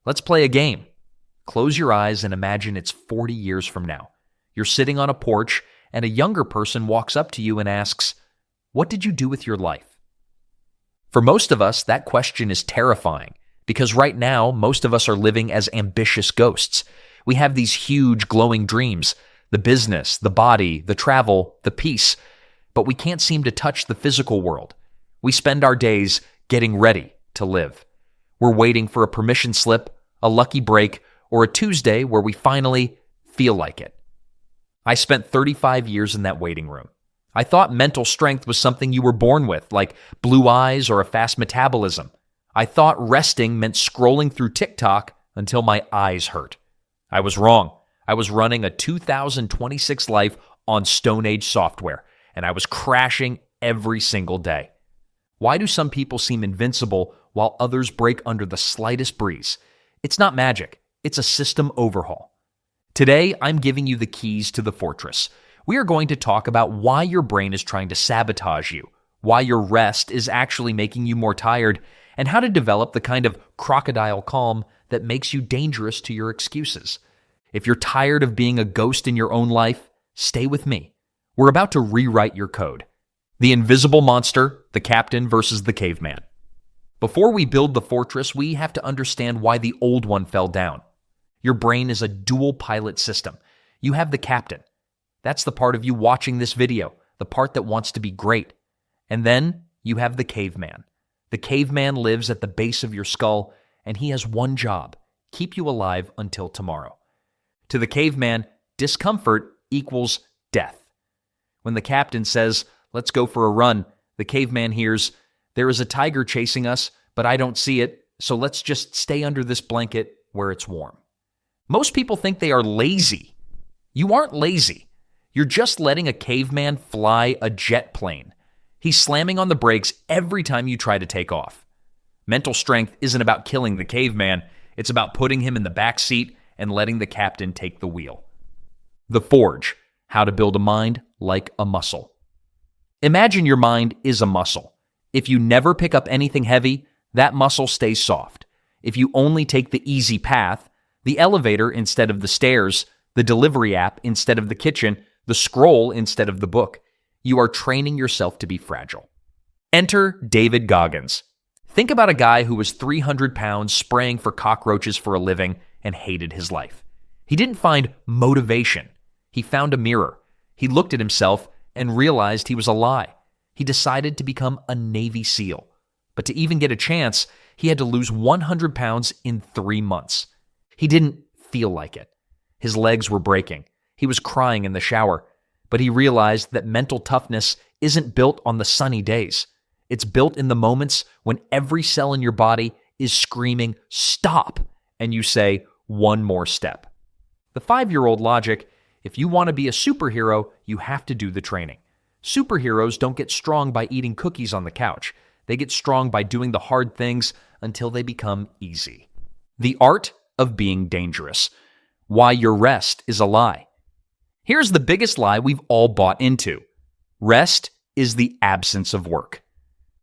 Let's play a game. Close your eyes and imagine it's 40 years from now. You're sitting on a porch and a younger person walks up to you and asks, "What did you do with your life?" For most of us, that question is terrifying because right now, most of us are living as ambitious ghosts. We have these huge glowing dreams, the business, the body, the travel, the peace, but we can't seem to touch the physical world. We spend our days getting ready to live. We're waiting for a permission slip, a lucky break, or a Tuesday where we finally feel like it. I spent 35 years in that waiting room. I thought mental strength was something you were born with, like blue eyes or a fast metabolism. I thought resting meant scrolling through TikTok until my eyes hurt. I was wrong. I was running a 2026 life on Stone Age software, and I was crashing every single day. Why do some people seem invincible while others break under the slightest breeze? It's not magic. It's a system overhaul. Today, I'm giving you the keys to the fortress. We are going to talk about why your brain is trying to sabotage you, why your rest is actually making you more tired, and how to develop the kind of crocodile calm that makes you dangerous to your excuses. If you're tired of being a ghost in your own life, stay with me. We're about to rewrite your code. The invisible monster, the captain versus the caveman. Before we build the fortress, we have to understand why the old one fell down. Your brain is a dual pilot system. You have the captain. That's the part of you watching this video, the part that wants to be great. And then you have the caveman. The caveman lives at the base of your skull, and he has one job: keep you alive until tomorrow. To the caveman, discomfort equals death. When the captain says, "Let's go for a run," the caveman hears, "There is a tiger chasing us, but I don't see it, so let's just stay under this blanket where it's warm." Most people think they are lazy. You aren't lazy. You're just letting a caveman fly a jet plane. He's slamming on the brakes every time you try to take off. Mental strength isn't about killing the caveman. It's about putting him in the back seat and letting the captain take the wheel. The Forge: How to Build a Mind Like a Muscle. Imagine your mind is a muscle. If you never pick up anything heavy, that muscle stays soft. If you only take the easy path, the elevator instead of the stairs, the delivery app instead of the kitchen, the scroll instead of the book, you are training yourself to be fragile. Enter David Goggins. Think about a guy who was 300 pounds spraying for cockroaches for a living and hated his life. He didn't find motivation. He found a mirror. He looked at himself and realized he was a lie. He decided to become a Navy SEAL. But to even get a chance, he had to lose 100 pounds in 3 months. He didn't feel like it. His legs were breaking. He was crying in the shower. But he realized that mental toughness isn't built on the sunny days. It's built in the moments when every cell in your body is screaming, "Stop!" and you say, "One more step." The 5-year-old logic: if you want to be a superhero, you have to do the training. Superheroes don't get strong by eating cookies on the couch. They get strong by doing the hard things until they become easy. The art of being dangerous. Why your rest is a lie. Here's the biggest lie we've all bought into. Rest is the absence of work.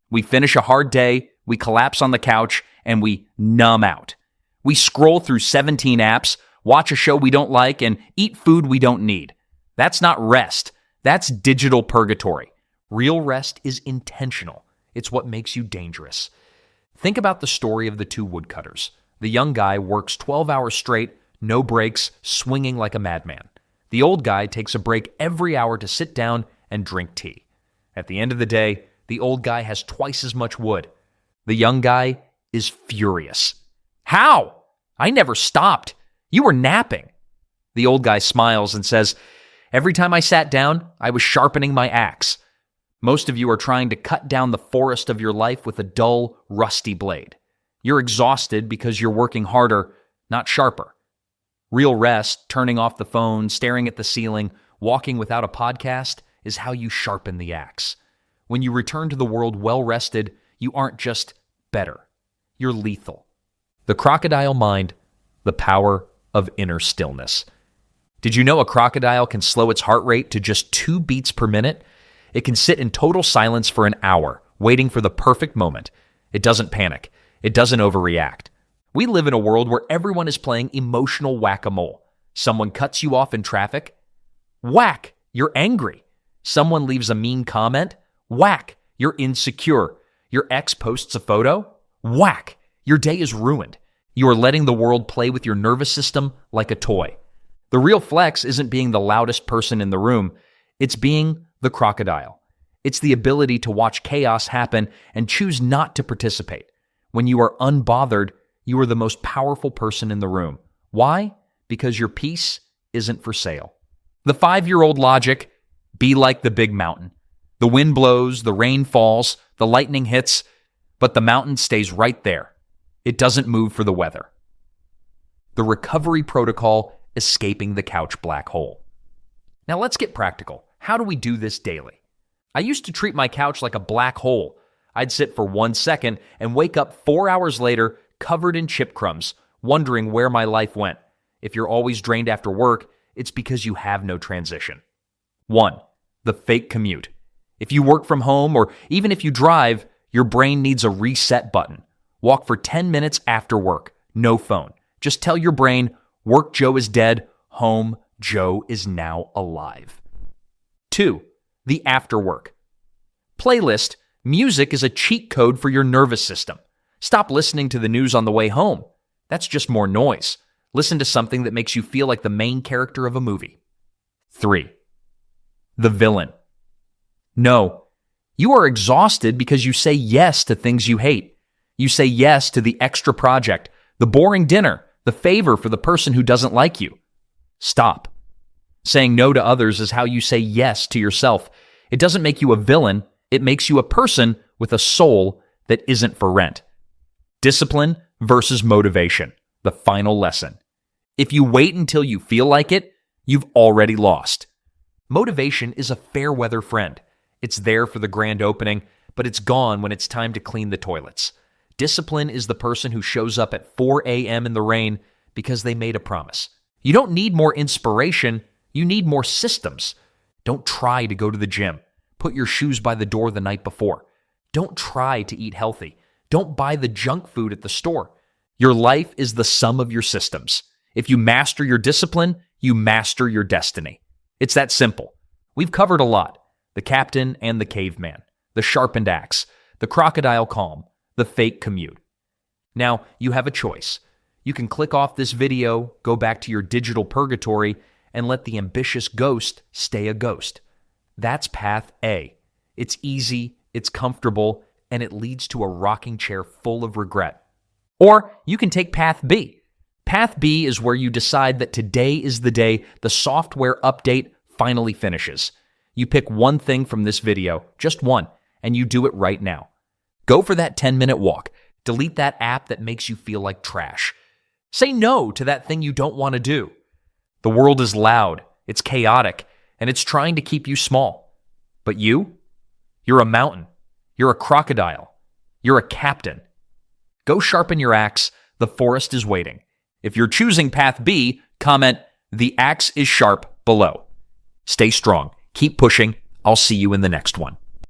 We finish a hard day, we collapse on the couch, and we numb out. We scroll through 17 apps, watch a show we don't like, and eat food we don't need. That's not rest. That's digital purgatory. Real rest is intentional. It's what makes you dangerous. Think about the story of the 2 woodcutters. The young guy works 12 hours straight, no breaks, swinging like a madman. The old guy takes a break every hour to sit down and drink tea. At the end of the day, the old guy has twice as much wood. The young guy is furious. "How? I never stopped. You were napping." The old guy smiles and says, "Every time I sat down, I was sharpening my axe." Most of you are trying to cut down the forest of your life with a dull, rusty blade. You're exhausted because you're working harder, not sharper. Real rest, turning off the phone, staring at the ceiling, walking without a podcast, is how you sharpen the axe. When you return to the world well-rested, you aren't just better. You're lethal. The crocodile mind, the power of inner stillness. Did you know a crocodile can slow its heart rate to just 2 beats per minute? It can sit in total silence for an hour, waiting for the perfect moment. It doesn't panic. It doesn't overreact. We live in a world where everyone is playing emotional whack-a-mole. Someone cuts you off in traffic. Whack, you're angry. Someone leaves a mean comment. Whack, you're insecure. Your ex posts a photo. Whack, your day is ruined. You are letting the world play with your nervous system like a toy. The real flex isn't being the loudest person in the room. It's being the crocodile. It's the ability to watch chaos happen and choose not to participate. When you are unbothered, you are the most powerful person in the room. Why? Because your peace isn't for sale. The 5-year-old logic, be like the big mountain. The wind blows, the rain falls, the lightning hits, but the mountain stays right there. It doesn't move for the weather. The recovery protocol, escaping the couch black hole. Now let's get practical. How do we do this daily? I used to treat my couch like a black hole. I'd sit for 1 second and wake up 4 hours later covered in chip crumbs, wondering where my life went. If you're always drained after work, it's because you have no transition. 1. The fake commute. If you work from home or even if you drive, your brain needs a reset button. Walk for 10 minutes after work. No phone. Just tell your brain, work Joe is dead, home Joe is now alive. 2. The after work. Playlist. Music is a cheat code for your nervous system. Stop listening to the news on the way home. That's just more noise. Listen to something that makes you feel like the main character of a movie. 3. The villain. No, you are exhausted because you say yes to things you hate. You say yes to the extra project, the boring dinner, the favor for the person who doesn't like you. Stop. Saying no to others is how you say yes to yourself. It doesn't make you a villain. It makes you a person with a soul that isn't for rent. Discipline versus motivation. The final lesson. If you wait until you feel like it, you've already lost. Motivation is a fair weather friend. It's there for the grand opening, but it's gone when it's time to clean the toilets. Discipline is the person who shows up at 4 a.m. in the rain because they made a promise. You don't need more inspiration. You need more systems. Don't try to go to the gym. Put your shoes by the door the night before. Don't try to eat healthy. Don't buy the junk food at the store. Your life is the sum of your systems. If you master your discipline, you master your destiny. It's that simple. We've covered a lot. The captain and the caveman, the sharpened axe, the crocodile calm, the fake commute. Now, you have a choice. You can click off this video, go back to your digital purgatory, and let the ambitious ghost stay a ghost. That's path A. It's easy, it's comfortable, and it leads to a rocking chair full of regret. Or you can take path B. Path B is where you decide that today is the day the software update finally finishes. You pick one thing from this video, just one, and you do it right now. Go for that 10-minute walk. Delete that app that makes you feel like trash. Say no to that thing you don't want to do. The world is loud, it's chaotic, and it's trying to keep you small. But you're a mountain. You're a crocodile. You're a captain. Go sharpen your axe. The forest is waiting. If you're choosing path B, comment, "The axe is sharp" below. Stay strong. Keep pushing. I'll see you in the next one.